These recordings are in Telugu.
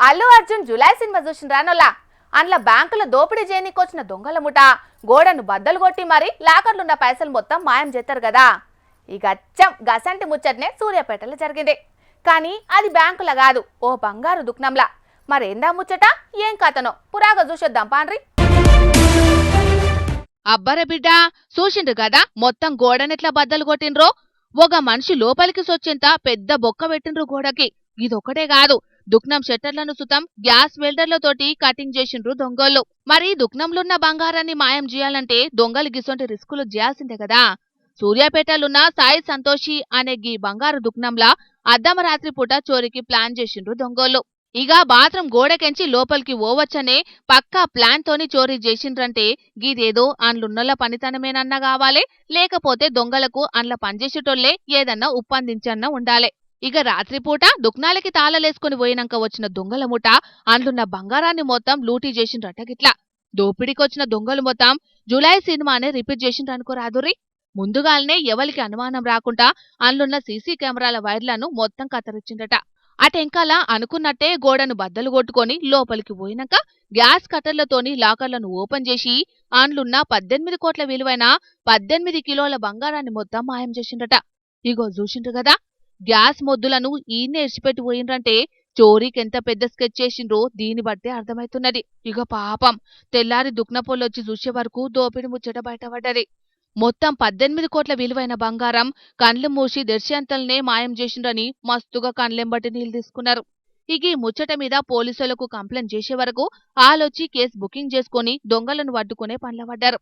అల్లు అర్జున్ జులై సినిమా చూసిన రానోలా అందులో బ్యాంకుల దోపిడీ చేయనీకొచ్చిన దొంగల ముఠ గోడను బద్దలు కొట్టి మరి లాకర్లున్న పైసలు మొత్తం మాయం చేస్తారు కదా. ఇక అచ్చం గసంటి ముచ్చట్నే సూర్యాపేటలో జరిగింది. కానీ అది బ్యాంకుల కాదు, ఓ బంగారు దుకాణంలా. మరేందా ముచ్చట, ఏం కథనో పురాగా చూసేద్దాం పాండ్రి. అబ్బరే బిడ్డ, చూసిండ్రు కదా మొత్తం గోడనెట్లా బద్దలు కొట్టిండ్రో. ఒక మనిషి లోపలికి సొచ్చేంత పెద్ద బొక్క పెట్టిండ్రు గోడకి. ఇదొక్కటే కాదు, దుక్నం షట్టర్లను సుతం గ్యాస్ వెల్డర్లతోటి కటింగ్ చేసిండ్రు దొంగోళ్ళు. మరి దుక్నంలున్న బంగారాన్ని మాయం చేయాలంటే దొంగలు గిసొంటి రిస్కులు చేయాల్సిందే కదా. సూర్యాపేటలున్న సాయి సంతోషి అనే గీ బంగారు దుక్నంలా అర్ధమరాత్రి పూట చోరీకి ప్లాన్ చేసిండ్రు దొంగోళ్ళు. ఇక బాత్రూం గోడకెంచి లోపలికి ఓవచ్చనే పక్కా ప్లాన్ తోని చోరీ చేసిండ్రంటే గీదేదో అండ్లున్నోళ్ళ పనితనమేనన్నా కావాలే, లేకపోతే దొంగలకు అండ్ల పనిచేసేటోళ్లే ఏదన్నా ఉప్పందించన్నా ఉండాలే. ఇక రాత్రిపూట దుక్నాలకి తాళలేసుకుని పోయినాక వచ్చిన దొంగల ముఠ అండ్లున్న బంగారాన్ని మొత్తం లూటీ చేసిండ్రట. గిట్లా దోపిడికొచ్చిన దొంగలు మొత్తం జులై సినిమానే రిపీట్ చేసిండ్రనుకో రాదురి. ముందుగాల్నే ఎవరికి అనుమానం రాకుండా అండ్లున్న సీసీ కెమెరాల వైర్లను మొత్తం కత్తిరించిండట. అటెంకాల అనుకున్నట్టే గోడను బద్దలు కొట్టుకొని లోపలికి పోయినాక గ్యాస్ కట్టర్లతోని లాకర్లను ఓపెన్ చేసి అండ్లున్న 18 కోట్ల విలువైన 18 కిలోల బంగారాన్ని మొత్తం మాయం చేసిండట. ఇగో చూసిండ్రు కదా, గ్యాస్ మొద్దులను ఈయన్నే ఇడిచిపెట్టి పోయిండ్రంటే చోరీకెంత పెద్ద స్కెచ్ చేసిండ్రో దీన్ని బట్టే అర్థమైతున్నది. ఇక పాపం తెల్లారి దుక్నపోళ్ళొచ్చి చూసే వరకు దోపిడి ముచ్చట బయటపడ్డది. మొత్తం 18 కోట్ల విలువైన బంగారం కండ్లు మూసి దర్శంతల్నే మాయం చేసిండ్రని మస్తుగా కండ్లెంబటి నీళ్లు తీసుకున్నారు. ఇక ఈ ముచ్చట మీద పోలీసులకు కంప్లైంట్ చేసే వరకు ఆలొచ్చి కేసు బుకింగ్ చేసుకుని దొంగలను పట్టుకునే పనిలబడ్డారు.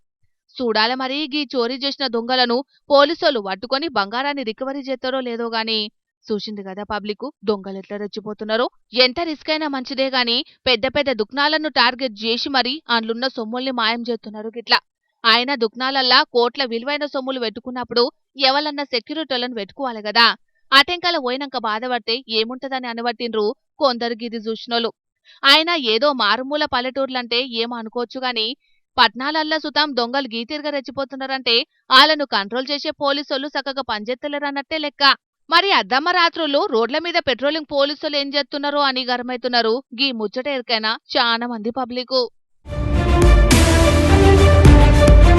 చూడాల మరి గీ చోరీ చేసిన దొంగలను పోలీసులు పట్టుకొని బంగారాన్ని రికవరీ చేస్తారో లేదో గాని. చూసింది కదా పబ్లిక్ దొంగలెట్లా రెచ్చిపోతున్నారో. ఎంత రిస్క్ అయినా మంచిదే గాని పెద్ద పెద్ద దుకాణాలను టార్గెట్ చేసి మరి అందులున్న సొమ్ముల్ని మాయం చేస్తున్నారు గిట్లా. ఆయన దుకాణాలల్లా కోట్ల విలువైన సొమ్ములు పెట్టుకున్నప్పుడు ఎవలన్నా సెక్యూరిటీలను పెట్టుకోవాలి కదా. అటెంకాల పోయినాక బాధపడితే ఏముంటదని అనబట్టిండ్రు కొందరు గిది చూసినోళ్ళు. ఆయన ఏదో మారుమూల పల్లెటూర్లంటే ఏమో అనుకోవచ్చు గాని పట్నాలల్లా సుతం దొంగలు గీతిరిగా రెచ్చిపోతున్నారంటే వాళ్ళను కంట్రోల్ చేసే పోలీసులు చక్కగా పనిచేత్తలేరన్నట్టే లెక్క. మరి అద్దమ్మ రాత్రులు రోడ్ల మీద పెట్రోలింగ్ పోలీసులు ఏం చేస్తున్నారో అని గరమైతున్నారు గీ ముచ్చట ఎరికైనా చాలా మంది పబ్లిక్.